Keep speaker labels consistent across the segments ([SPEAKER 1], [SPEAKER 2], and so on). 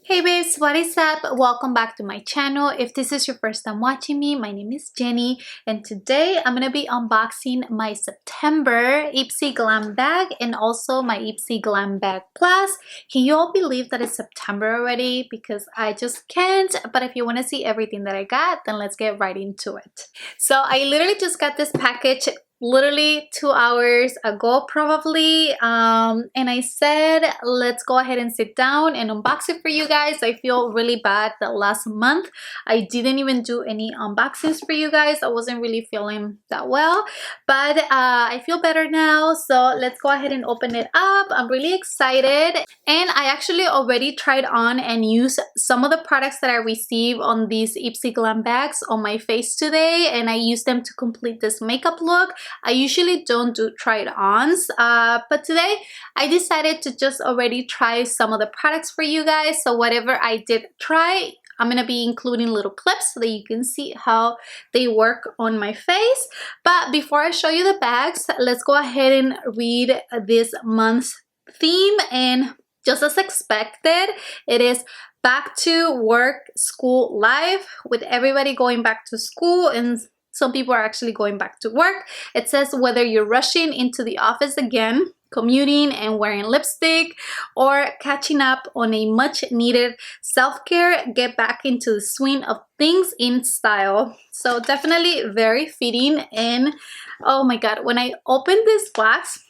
[SPEAKER 1] Hey babes, what is up? Welcome back to my channel. If this is your first time watching me, my name is Jenny and today I'm gonna be unboxing my September Ipsy Glam Bag and also my Ipsy Glam Bag Plus. Can you all believe that it's September already? Because I just can't. But if you want to see everything that I got, then let's get right into it. So I literally just got this package literally 2 hours ago probably, and I said let's go ahead and sit down and unbox it for you guys. I feel really bad that last month I didn't even do any unboxings for you guys. I wasn't really feeling that well, but I feel better now, so let's go ahead and open it up. I'm really excited, and I actually already tried on and used some of the products that I received on these Ipsy Glam bags on my face today, and I used them to complete this makeup look. I usually don't do try-it-ons, but today I decided to just already try some of the products for you guys. So whatever I did try, I'm going to be including little clips so that you can see how they work on my face. But before I show you the bags, let's go ahead and read this month's theme. And just as expected, it is back to work, school, life, with everybody going back to school and some people are actually going back to work. It says whether you're rushing into the office again, commuting and wearing lipstick, or catching up on a much needed self-care, get back into the swing of things in style. So definitely very fitting. And oh my god, when I opened this box,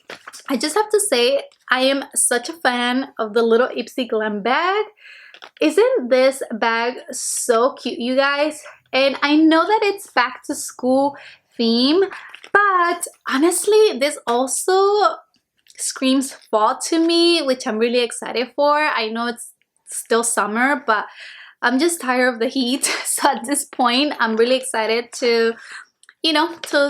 [SPEAKER 1] I just have to say I am such a fan of the little Ipsy Glam bag. Isn't this bag so cute, you guys? And I know that it's back to school theme, but honestly, this also screams fall to me, which I'm really excited for. I know it's still summer, but I'm just tired of the heat. So at this point, I'm really excited to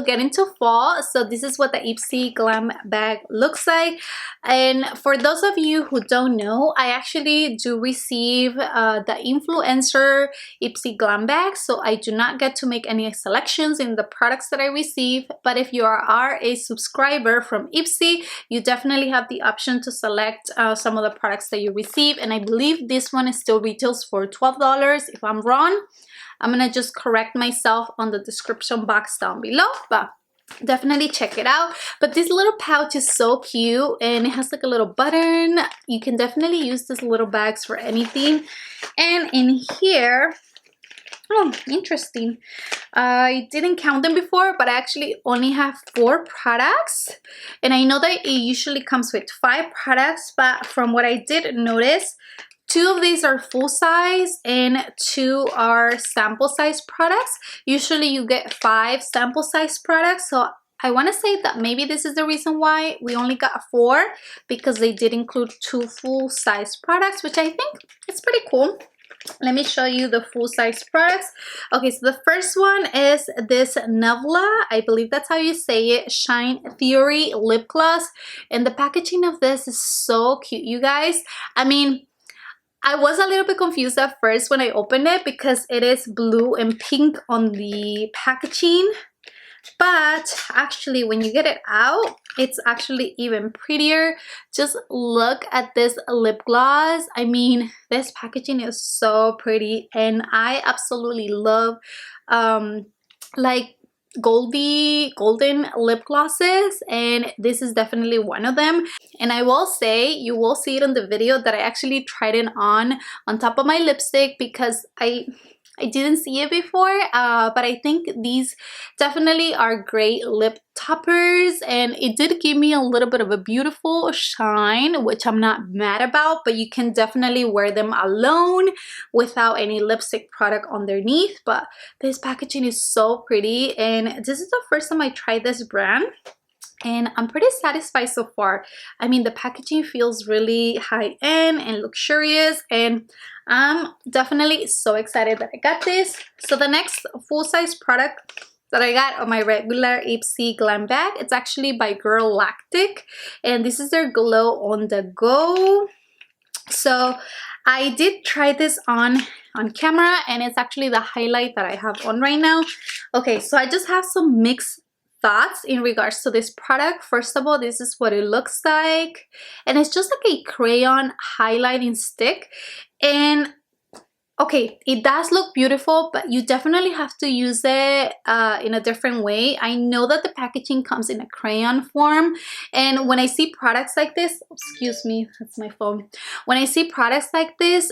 [SPEAKER 1] get into fall. So this is what the Ipsy Glam bag looks like. And for those of you who don't know, I actually do receive the influencer Ipsy Glam bag, so I do not get to make any selections in the products that I receive. But if you are a subscriber from Ipsy, you definitely have the option to select some of the products that you receive, and I believe this one is still retails for $12. If I'm wrong, I'm gonna just correct myself on the description box down below, but definitely check it out. But this little pouch is so cute, and it has like a little button. You can definitely use these little bags for anything. And in here, oh, interesting, I didn't count them before, but I actually only have 4 products, and I know that it usually comes with 5 products, but from what I did notice, 2 of these are full size and 2 are sample size products. Usually you get 5 sample size products, so I want to say that maybe this is the reason why we only got 4, because they did include 2 full size products, which I think is pretty cool. Let me show you the full size products. Okay, so the first one is this Nevla, I believe that's how you say it, Shine Theory lip gloss, and the packaging of this is so cute, you guys. I mean, I was a little bit confused at first when I opened it because it is blue and pink on the packaging, but actually when you get it out, it's actually even prettier. Just look at this lip gloss. I mean, this packaging is so pretty, and I absolutely love like golden lip glosses, and this is definitely one of them. And I will say, you will see it in the video, that I actually tried it on top of my lipstick because I didn't see it before, but I think these definitely are great lip toppers, and it did give me a little bit of a beautiful shine, which I'm not mad about. But you can definitely wear them alone without any lipstick product underneath. But this packaging is so pretty, and this is the first time I tried this brand, and I'm pretty satisfied so far. I mean, the packaging feels really high-end and luxurious, and I'm definitely so excited that I got this. So the next full-size product that I got on my regular Ipsy Glam bag, it's actually by Girl Lactic, and this is their Glow on the Go. So I did try this on camera, and it's actually the highlight that I have on right now. Okay, so I just have some mixed thoughts in regards to this product. First of all, this is what it looks like, and it's just like a crayon highlighting stick, and Okay, it does look beautiful, but you definitely have to use it in a different way. I know that the packaging comes in a crayon form, and when I see products like this, excuse me, that's my phone. When I see products like this,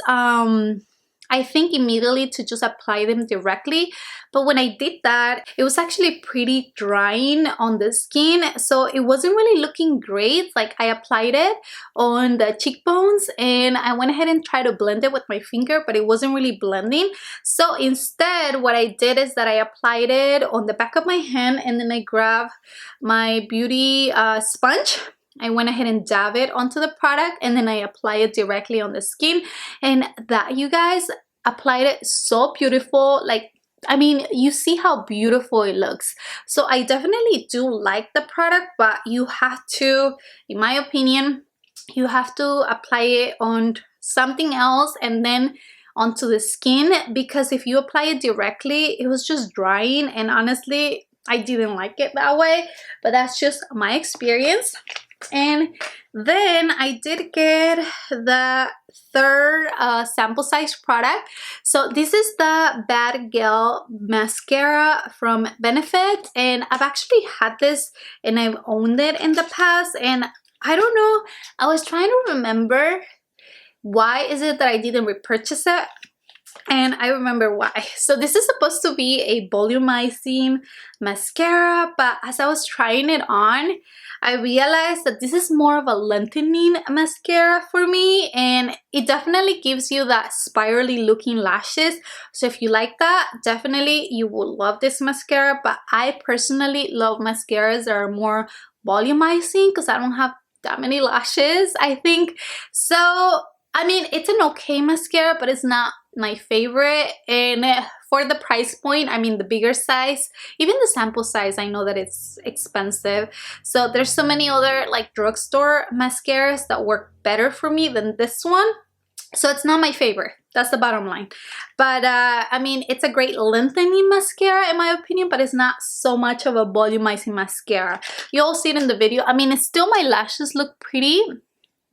[SPEAKER 1] I think immediately to just apply them directly. But when I did that, it was actually pretty drying on the skin. So it wasn't really looking great. Like I applied it on the cheekbones and I went ahead and tried to blend it with my finger, but it wasn't really blending. So instead, what I did is that I applied it on the back of my hand and then I grabbed my beauty sponge. I went ahead and dab it onto the product and then I apply it directly on the skin, and that, you guys, applied it so beautiful. Like, I mean, you see how beautiful it looks. So I definitely do like the product, but you have to, in my opinion, you have to apply it on something else and then onto the skin, because if you apply it directly, it was just drying, and honestly, I didn't like it that way. But that's just my experience. And then I did get the third sample size product. So this is the Bad Girl Mascara from Benefit, and I've actually had this and I've owned it in the past, and I don't know, I was trying to remember why is it that I didn't repurchase it. And I remember why. So this is supposed to be a volumizing mascara, but as I was trying it on, I realized that this is more of a lengthening mascara for me, and it definitely gives you that spirally looking lashes. So if you like that, definitely you will love this mascara. But I personally love mascaras that are more volumizing because I don't have that many lashes, I think. So I mean, it's an okay mascara, but it's not my favorite. And for the price point, I mean, the bigger size, even the sample size, I know that it's expensive. So there's so many other like drugstore mascaras that work better for me than this one. So it's not my favorite. That's the bottom line. But I mean, it's a great lengthening mascara in my opinion, but it's not so much of a volumizing mascara. You'll see it in the video. I mean, it's still, my lashes look pretty.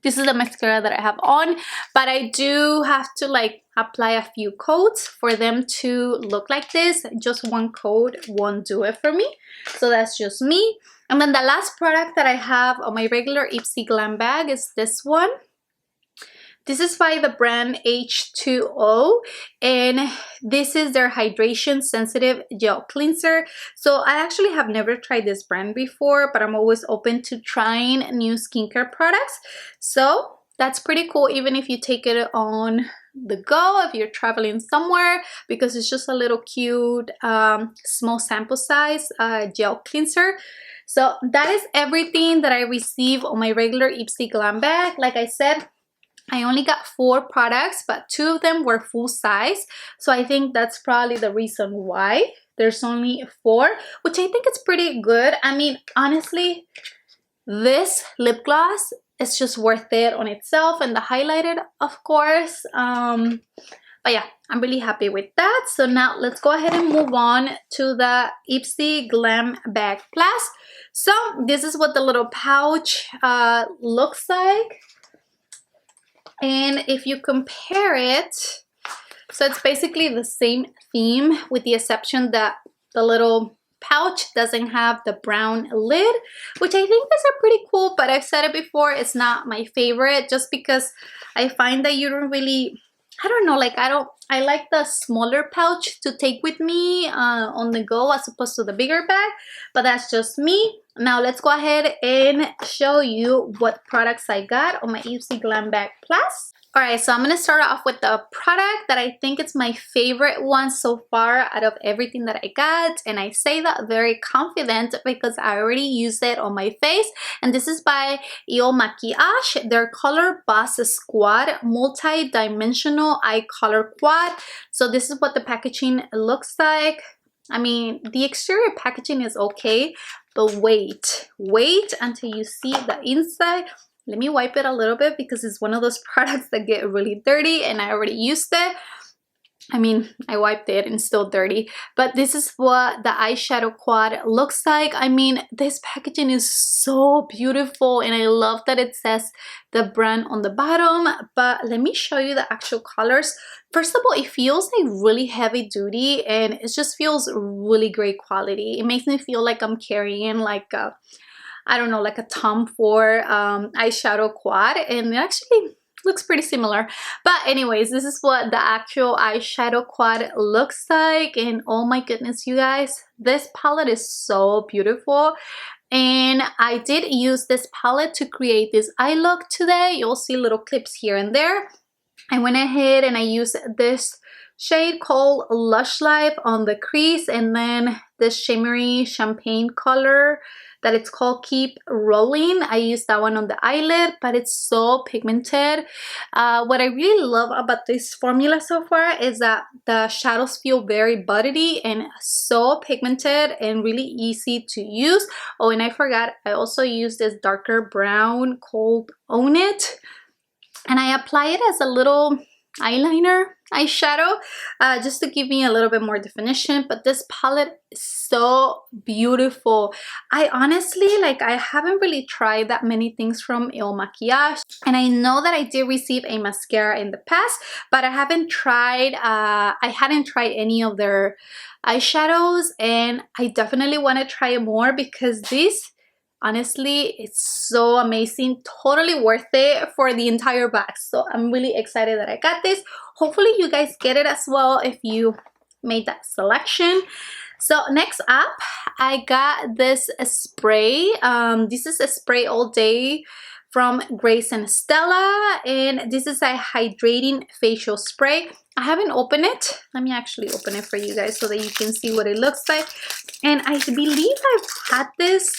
[SPEAKER 1] This is the mascara that I have on, but I do have to like apply a few coats for them to look like this. Just one coat won't do it for me. So that's just me. And then the last product that I have on my regular Ipsy Glam Bag is this one. This is by the brand H2O, and this is their Hydration Sensitive Gel Cleanser. So I actually have never tried this brand before, but I'm always open to trying new skincare products. So that's pretty cool, even if you take it on the go, if you're traveling somewhere, because it's just a little cute small sample size gel cleanser. So that is everything that I received on my regular Ipsy Glam Bag. Like I said, I only got 4 products, but 2 of them were full size. So I think that's probably the reason why there's only 4, which I think it's pretty good. I mean, honestly, this lip gloss is just worth it on itself, and the highlighted, of course. But yeah, I'm really happy with that. So now let's go ahead and move on to the Ipsy Glam Bag Plus. So this is what the little pouch looks like. And if you compare it, so it's basically the same theme, with the exception that the little pouch doesn't have the brown lid, which I think is pretty cool. But I've said it before, it's not my favorite, just because I find that you don't really, I don't know, like I like the smaller pouch to take with me on the go as opposed to the bigger bag, but that's just me. Now let's go ahead and show you what products I got on my Ipsy Glam Bag Plus. Alright, so I'm going to start off with the product that I think it's my favorite one so far out of everything that I got. And I say that very confident because I already used it on my face. And this is by Il Maquillage, their Color Boss Squad Multi-Dimensional Eye Color Quad. So this is what the packaging looks like. I mean, the exterior packaging is okay, but wait until you see the inside. Let me wipe it a little bit because it's one of those products that get really dirty and I already used it. I mean, I wiped it and it's still dirty, but this is what the eyeshadow quad looks like. I mean, this packaging is so beautiful and I love that it says the brand on the bottom, but let me show you the actual colors. First of all, it feels like really heavy duty and it just feels really great quality. It makes me feel like I'm carrying like a, I don't know, like a Tom Ford eyeshadow quad, and it actually looks pretty similar. But anyways, this is what the actual eyeshadow quad looks like, and oh my goodness, you guys, this palette is so beautiful. And I did use this palette to create this eye look today. You'll see little clips here and there. I went ahead and I used this shade called Lush Life on the crease, and then this shimmery champagne color that it's called Keep Rolling. I used that one on the eyelid, but it's so pigmented. What I really love about this formula so far is that the shadows feel very buttery and so pigmented and really easy to use. Oh, and I forgot, I also used this darker brown called Own It, and I apply it as a little eyeliner eyeshadow just to give me a little bit more definition. But this palette is so beautiful. I honestly, like, I haven't really tried that many things from Il Makiage, and I know that I did receive a mascara in the past, but I hadn't tried any of their eyeshadows, and I definitely want to try more because this, honestly, it's so amazing, totally worth it for the entire bag. So I'm really excited that I got this. Hopefully you guys get it as well if you made that selection. So next up, I got this spray. This is a spray all day from Grace and Stella, and this is a hydrating facial spray. I haven't opened it. Let me actually open it for you guys so that you can see what it looks like. And I believe I've had this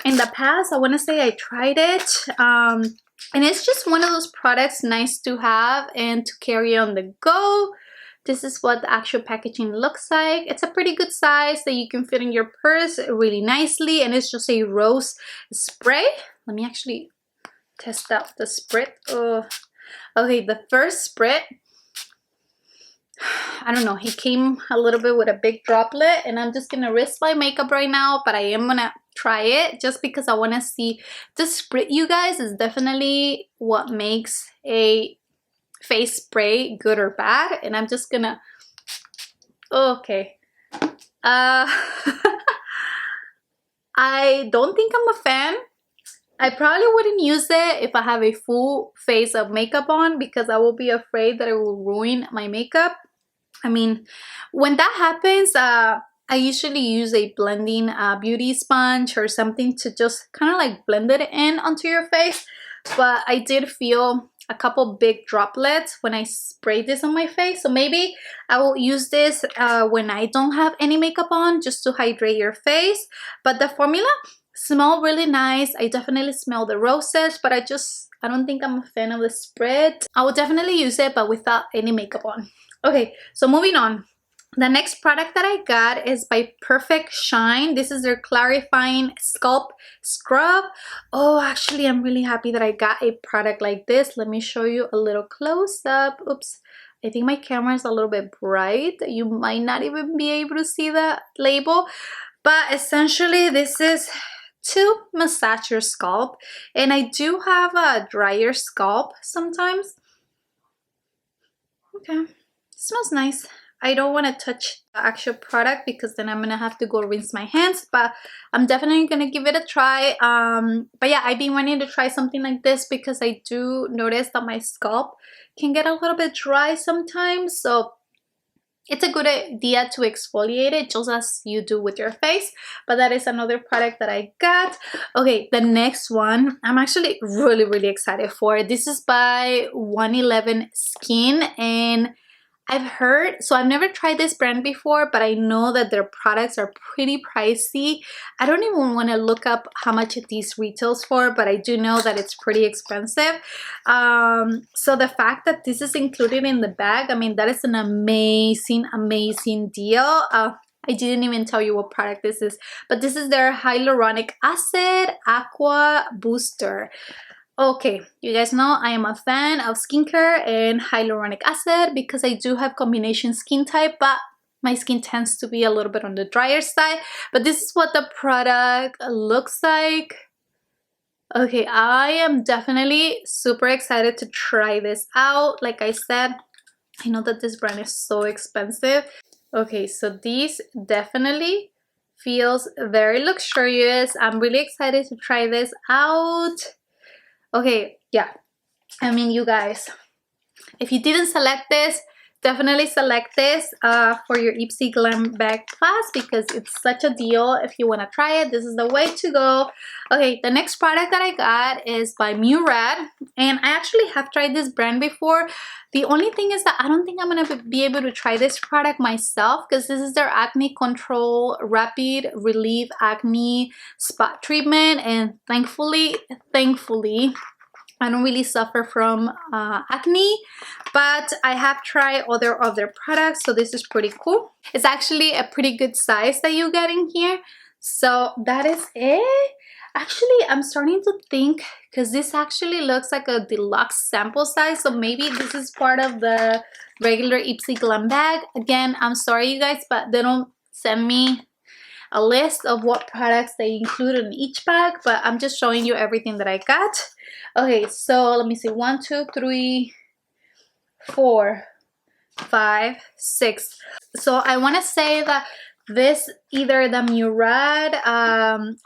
[SPEAKER 1] in the past. I want to say I tried it, and it's just one of those products nice to have and to carry on the go. This is what the actual packaging looks like. It's a pretty good size that you can fit in your purse really nicely, and it's just a rose spray. Let me actually test out the sprit. Oh, okay, the first sprit, I don't know, it came a little bit with a big droplet, and I'm just gonna risk my makeup right now, but I am gonna try it just because I want to see. The sprit, you guys, is definitely what makes a face spray good or bad, and I'm just gonna, okay, I don't think I'm a fan. I probably wouldn't use it if I have a full face of makeup on because I will be afraid that it will ruin my makeup. I mean, when that happens, I usually use a blending beauty sponge or something to just kind of like blend it in onto your face. But I did feel a couple big droplets when I sprayed this on my face. So maybe I will use this when I don't have any makeup on, just to hydrate your face. But the formula smells really nice. I definitely smell the roses, but I don't think I'm a fan of the spread. I will definitely use it, but without any makeup on. Okay, so moving on. The next product that I got is by Perfect Shine. This is their clarifying scalp scrub. Oh, actually, I'm really happy that I got a product like this. Let me show you a little close up. Oops, I think my camera is a little bit bright. You might not even be able to see the label, but essentially this is to massage your scalp, and I do have a drier scalp sometimes. Okay, smells nice. I don't want to touch the actual product because then I'm gonna have to go rinse my hands, but I'm definitely gonna give it a try. But yeah, I've been wanting to try something like this because I do notice that my scalp can get a little bit dry sometimes, so it's a good idea to exfoliate it just as you do with your face. But that is another product that I got. Okay, the next one I'm actually really excited for. This is by 111 Skin, and I've heard, so I've never tried this brand before, but I know that their products are pretty pricey. I don't even want to look up how much these retails for, but I do know that it's pretty expensive. So the fact that this is included in the bag, I mean, that is an amazing deal. I didn't even tell you what product this is, but this is their Hyaluronic Acid Aqua Booster. Okay, you guys know I am a fan of skincare and hyaluronic acid because I do have combination skin type, but my skin tends to be a little bit on the drier side. But this is what the product looks like. Okay, I am definitely super excited to try this out. Like I said, I know that this brand is so expensive. Okay, so this definitely feels very luxurious. I'm really excited to try this out. Okay, yeah. I mean, you guys, if you didn't select this, definitely select this for your Ipsy Glam Bag class because it's such a deal. If you want to try it, this is the way to go. Okay, the next product that I got is by Murad, and I actually have tried this brand before. The only thing is that I don't think I'm going to be able to try this product myself because this is their Acne Control Rapid Relief Acne Spot Treatment, and thankfully, I don't really suffer from acne, but I have tried other products, so this is pretty cool. It's actually a pretty good size that you get in here. So that is it. Actually, I'm starting to think, because this actually looks like a deluxe sample size, so maybe this is part of the regular Ipsy Glam Bag. Again, I'm sorry you guys, but they don't send me a list of what products they include in each bag, but I'm just showing you everything that I got. Okay, so let me see, 1, 2, 3, 4, 5, 6. So I want to say that this, either the Murad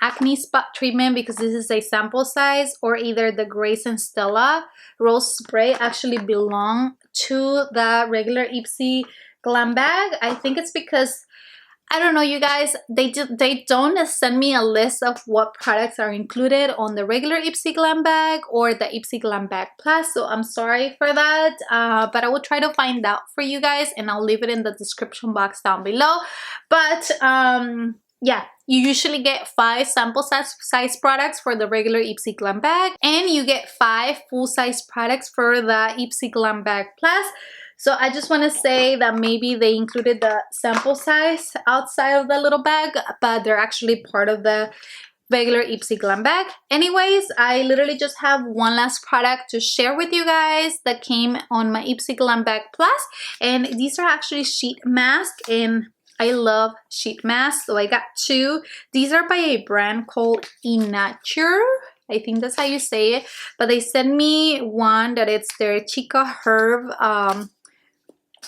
[SPEAKER 1] acne spot treatment, because this is a sample size, or either the Grace and Stella rose spray actually belong to the regular Ipsy Glam Bag. I think it's because, I don't know, you guys, they don't send me a list of what products are included on the regular Ipsy Glam Bag or the Ipsy Glam Bag Plus, so I'm sorry for that, but I will try to find out for you guys, and I'll leave it in the description box down below. But yeah, you usually get 5 sample size products for the regular Ipsy Glam Bag, and you get 5 full-size products for the Ipsy Glam Bag Plus. So I just want to say that maybe they included the sample size outside of the little bag, but they're actually part of the regular Ipsy Glam Bag. Anyways, I literally just have one last product to share with you guys that came on my Ipsy Glam Bag Plus, and these are actually sheet masks, and I love sheet masks, so I got 2. These are by a brand called Inature. I think that's how you say it, but they sent me one that it's their Chica Herb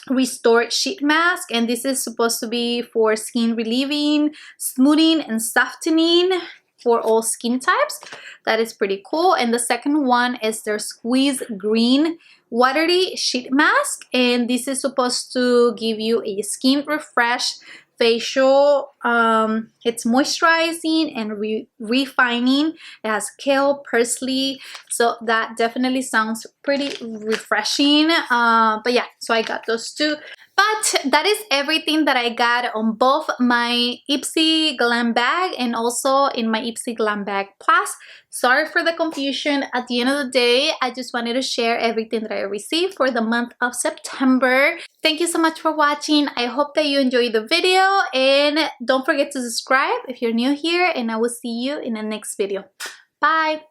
[SPEAKER 1] Restored Sheet Mask, and this is supposed to be for skin relieving, smoothing, and softening for all skin types. That is pretty cool. And the second one is their Squeeze Green Watery Sheet Mask, and this is supposed to give you a skin refresh facial. It's moisturizing and refining. It has kale, parsley, so that definitely sounds pretty refreshing. But yeah, so I got those 2. But that is everything that I got on both my Ipsy Glam Bag and also in my Ipsy Glam Bag Plus. Sorry for the confusion. At the end of the day, I just wanted to share everything that I received for the month of September. Thank you so much for watching. I hope that you enjoyed the video, and don't forget to subscribe if you're new here, and I will see you in the next video. Bye!